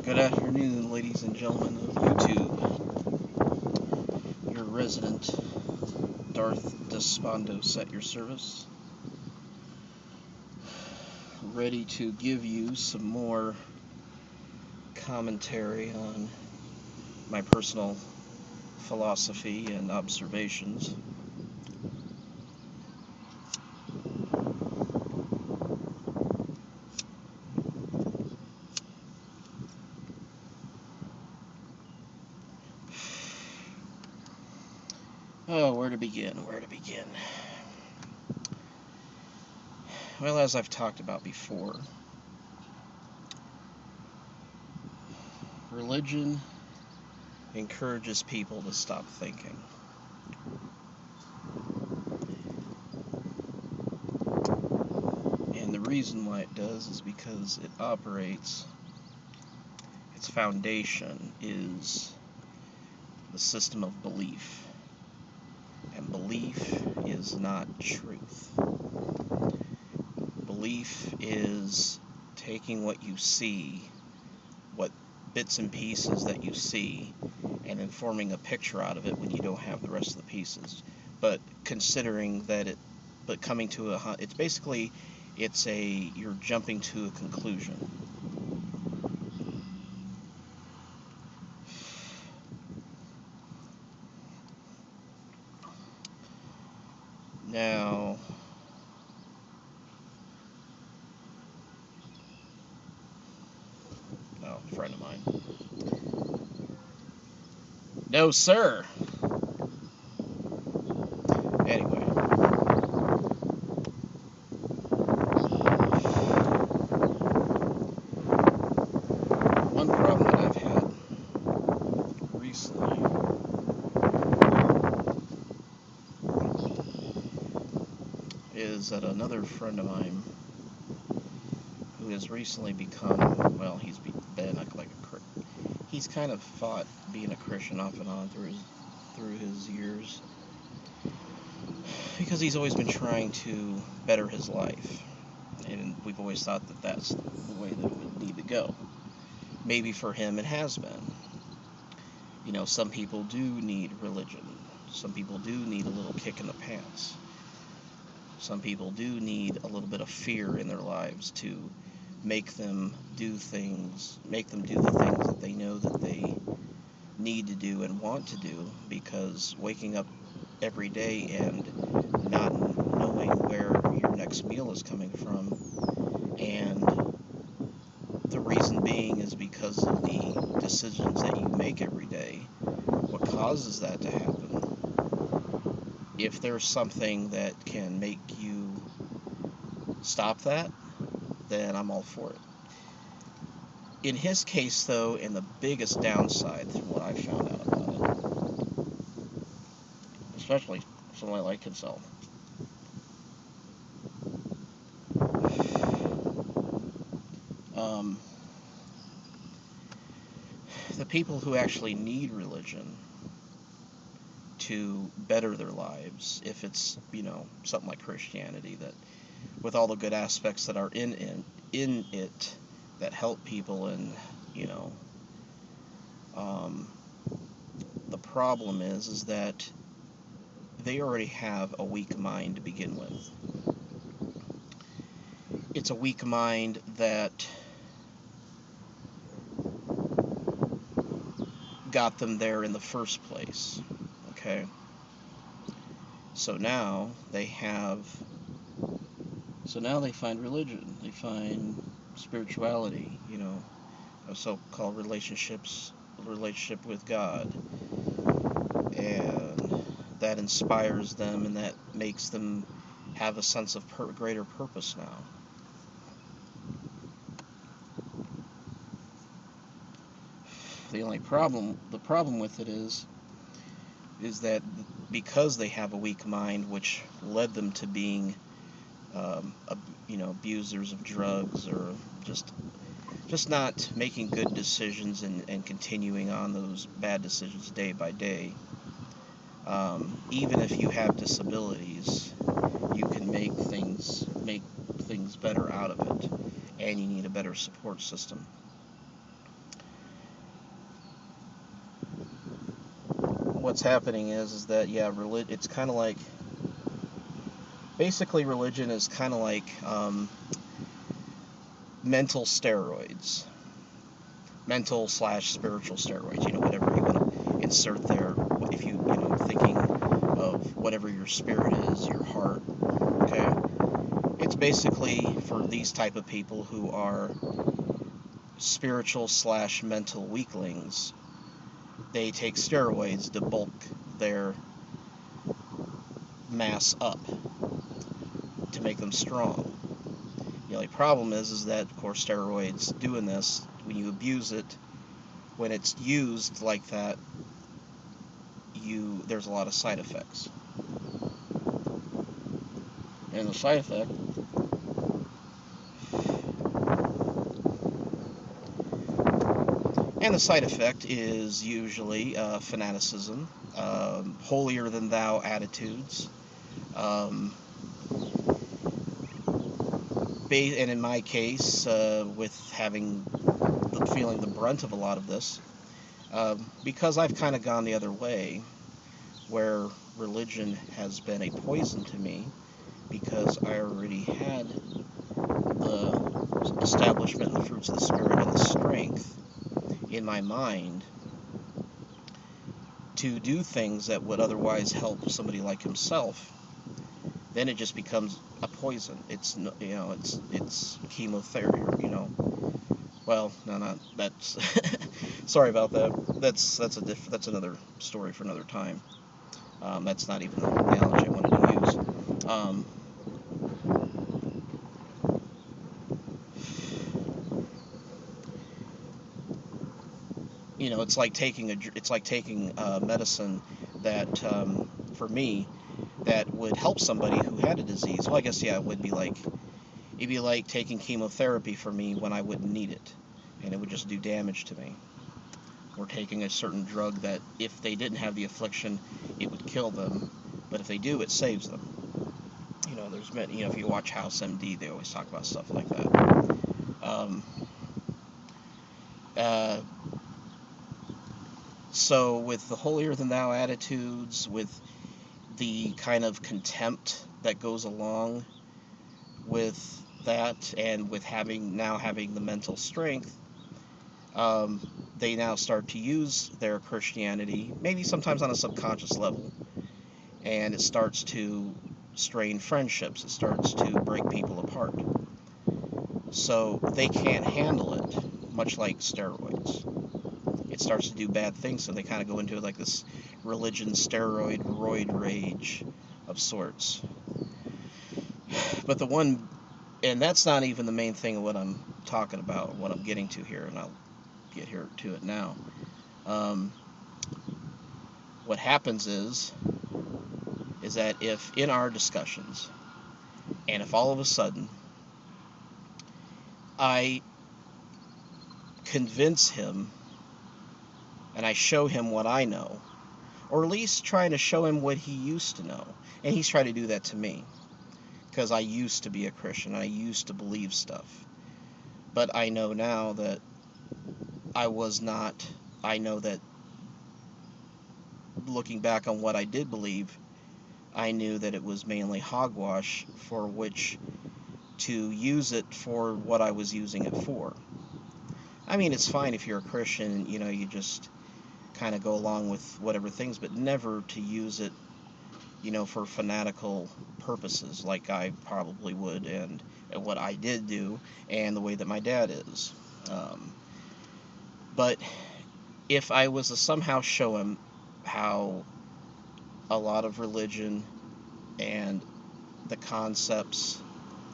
Good afternoon, ladies and gentlemen of YouTube. Your resident Darth Despondo set your service. Ready to give you some more commentary on my personal philosophy and observations. Oh, where to begin? Well, as I've talked about before, religion encourages people to stop thinking. And the reason why it does is because its foundation is the system of belief. And belief is not truth. Belief is taking what you see, what bits and pieces that you see, and then forming a picture out of it when you don't have the rest of the pieces. But considering that you're jumping to a conclusion. Now, a friend of mine. No, sir. Anyway. One problem that I've had recently is that another friend of mine who has recently become, well, he's been he's kind of fought being a Christian off and on through his years, because he's always been trying to better his life, and we've always thought that that's the way that it would need to go. Maybe for him it has been. You know, some people do need religion. Some people do need a little kick in the pants. Some people do need a little bit of fear in their lives to make them do the things that they know that they need to do and want to do, because waking up every day and not knowing where your next meal is coming from, and the reason being is because of the decisions that you make every day, what causes that to happen. If there's something that can make you stop that, then I'm all for it. In his case, though, and the biggest downside from what I found out about it, especially someone like himself, the people who actually need religion to better their lives, if it's, something like Christianity, that with all the good aspects that are in it that help people, and the problem is that they already have a weak mind to begin with. It's a weak mind that got them there in the first place. Okay? So now they find religion, they find spirituality, a so-called relationship with God, and that inspires them, and that makes them have a sense of greater purpose now. The problem with it is that because they have a weak mind, which led them to being, abusers of drugs, or just not making good decisions, and continuing on those bad decisions day by day. Even if you have disabilities, you can make things better out of it, and you need a better support system. what's happening is that, yeah, it's kind of like, basically religion is kind of like mental steroids, mental slash spiritual steroids, whatever you want to insert there. If thinking of whatever your spirit is, your heart, okay? It's basically for these type of people who are spiritual slash mental weaklings. They take steroids to bulk their mass up, to make them strong. The only problem is that, of course, steroids doing this, when you abuse it, when it's used like that, there's a lot of side effects. And the side effect is usually fanaticism, holier-than-thou attitudes, and in my case, with feeling the brunt of a lot of this, because I've kind of gone the other way, where religion has been a poison to me, because I already had the establishment and the fruits of the Spirit and the strength in my mind to do things that would otherwise help somebody like himself. Then it just becomes a poison. It's it's chemotherapy. Well, no, not that's. Sorry about that. That's another story for another time. That's not even the analogy I wanted to use. It's like taking medicine that, for me, that would help somebody who had a disease. Well, I guess, yeah, it'd be like taking chemotherapy for me when I wouldn't need it, and it would just do damage to me. Or taking a certain drug that, if they didn't have the affliction, it would kill them, but if they do, it saves them. There's many. If you watch House MD, they always talk about stuff like that. So with the holier-than-thou attitudes, with the kind of contempt that goes along with that, and with having the mental strength, they now start to use their Christianity, maybe sometimes on a subconscious level, and it starts to strain friendships. It starts to break people apart. So they can't handle it, much like steroids. It starts to do bad things, so they kind of go into like this religion steroid roid rage of sorts. But and that's not even the main thing of what I'm talking about, what I'm getting to here, and I'll get here to it now. What happens is that if in our discussions, and if all of a sudden I convince him and I show him what I know, or at least trying to show him what he used to know, and he's trying to do that to me, because I used to be a Christian, I used to believe stuff, but I know now that I was not. I know that, looking back on what I did believe, I knew that it was mainly hogwash, for which to use it for what I was using it for. I mean, it's fine if you're a Christian, you just kind of go along with whatever things, but never to use it, for fanatical purposes, like I probably would, and what I did do, and the way that my dad is. But if I was to somehow show him how a lot of religion and the concepts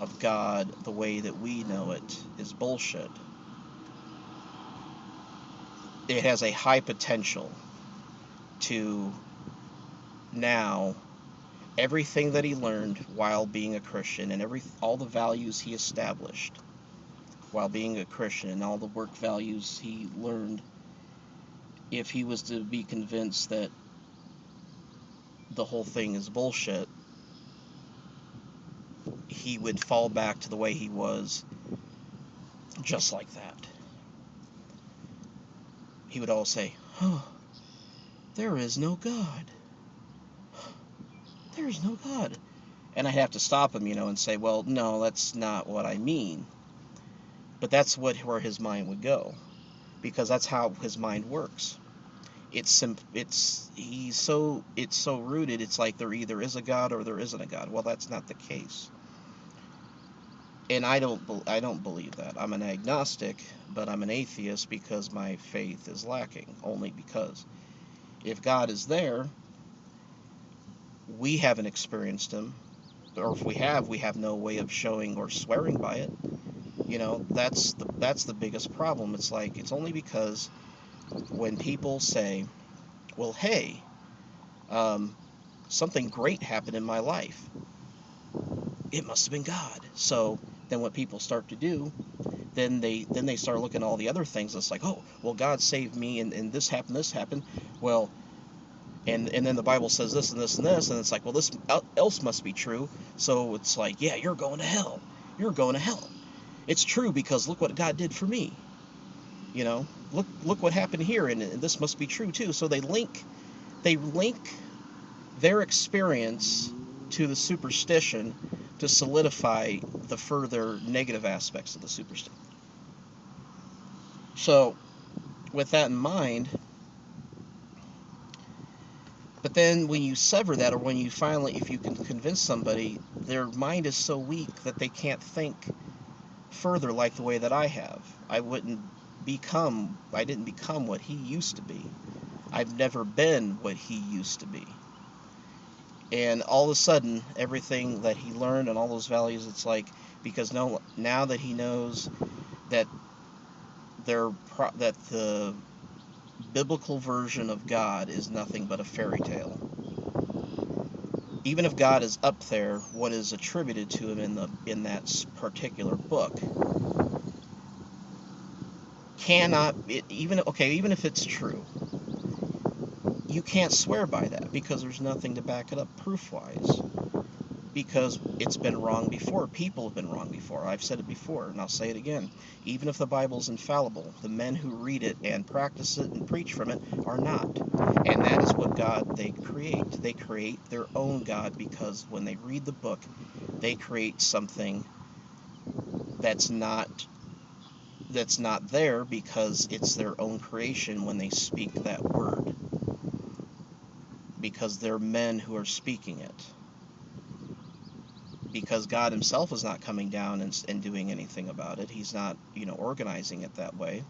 of God, the way that we know it, is bullshit, it has a high potential to now, everything that he learned while being a Christian, and all the values he established while being a Christian, and all the work values he learned, if he was to be convinced that the whole thing is bullshit, he would fall back to the way he was, just like that. He would always say, "Oh, there is no God. There is no God. And I have to stop him, and say, well, no, that's not what I mean. But that's where his mind would go, because that's how his mind works. It's so rooted. It's like there either is a God or there isn't a God. Well, that's not the case. And I don't believe that. I'm an agnostic, but I'm an atheist because my faith is lacking. Only because if God is there, we haven't experienced him, or if we have no way of showing or swearing by it. That's the biggest problem. It's like, it's only because when people say, well, hey, um, something great happened in my life, it must have been God. So then what people start to do, then they start looking at all the other things. It's like, oh, well, God saved me, and this happened. Well, and then the Bible says this and this and this, and it's like, well, this else must be true. So it's like, yeah, you're going to hell. You're going to hell. It's true because look what God did for me. Look what happened here, and this must be true too. So they link their experience to the superstition to solidify the further negative aspects of the superstition. So, with that in mind, but then when you sever that, or when you finally, if you can convince somebody, their mind is so weak that they can't think further like the way that I have. I didn't become what he used to be. I've never been what he used to be. And all of a sudden, everything that he learned and all those values, it's like, because now that he knows that that the biblical version of God is nothing but a fairy tale. Even if God is up there, what is attributed to him in that particular book cannot, even if it's true, you can't swear by that because there's nothing to back it up proof-wise. Because it's been wrong before. People have been wrong before. I've said it before, and I'll say it again. Even if the Bible's infallible, the men who read it and practice it and preach from it are not. And that is what God they create. They create their own God, because when they read the book, they create something that's not there, because it's their own creation when they speak that word. Because they're men who are speaking it. Because God himself is not coming down and doing anything about it. He's not, organizing it that way.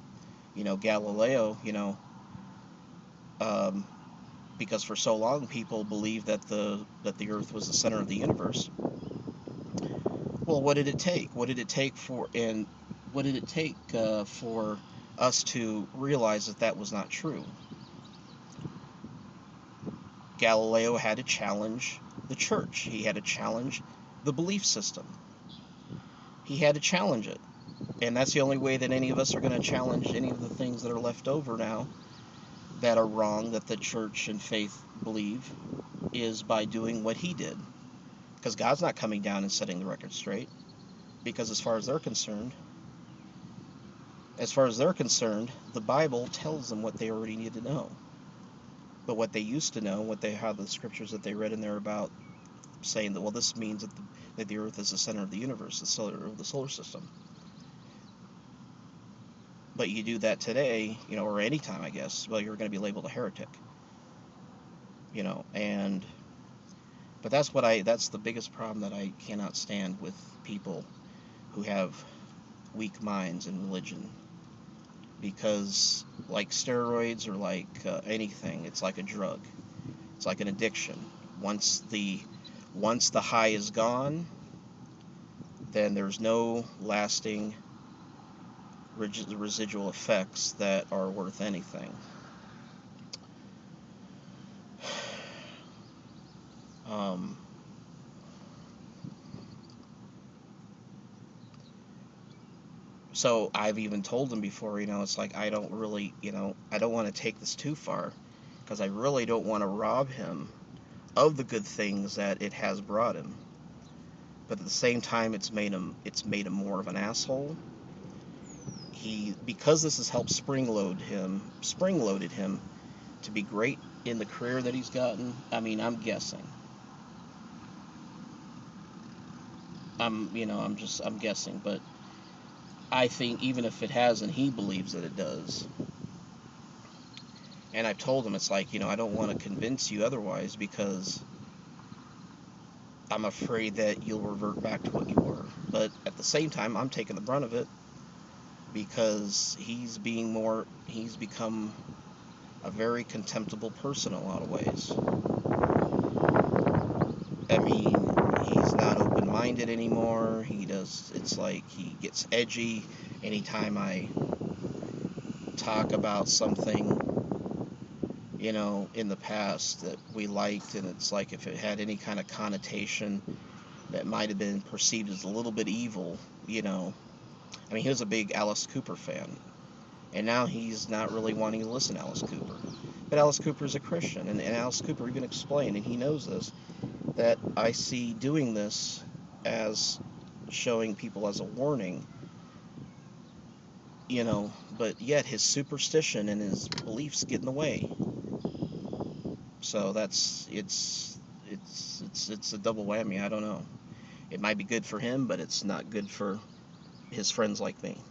Galileo, because for so long people believed that the earth was the center of the universe. Well, what did it take? What did it take for us to realize that that was not true? Galileo had to challenge the church. He had to challenge the belief system. He had to challenge it. And that's the only way that any of us are going to challenge any of the things that are left over now that are wrong, that the church and faith believe, is by doing what he did. Because God's not coming down and setting the record straight. Because as far as they're concerned, the Bible tells them what they already need to know. But what they used to know, how the scriptures that they read in there about saying that, well, this means that the earth is the center of the universe, the solar system. But you do that today, or any time, I guess, well, you're going to be labeled a heretic. But that's the biggest problem that I cannot stand with people who have weak minds in religion. Because like steroids or like anything, it's like a drug. It's like an addiction. Once the high is gone, then there's no lasting residual effects that are worth anything. So I've even told them before, it's like, I don't really, I don't want to take this too far, because I really don't want to rob him of the good things that it has brought him. But at the same time, it's made him more of an asshole. Because this has helped spring-loaded him, to be great in the career that he's gotten. I mean, I'm guessing. I'm guessing, but I think even if it hasn't, he believes that it does. And I've told him, it's like, I don't want to convince you otherwise, because I'm afraid that you'll revert back to what you were. But at the same time, I'm taking the brunt of it, because he's become a very contemptible person in a lot of ways. I mean, he's not open-minded anymore. It's like he gets edgy anytime I talk about something, in the past that we liked, and it's like if it had any kind of connotation that might have been perceived as a little bit evil, I mean, he was a big Alice Cooper fan, and now he's not really wanting to listen to Alice Cooper. But Alice Cooper is a Christian, and Alice Cooper even explained, and he knows this, that I see doing this as showing people as a warning, but yet his superstition and his beliefs get in the way. So it's a double whammy. I don't know. It might be good for him, but it's not good for his friends like me.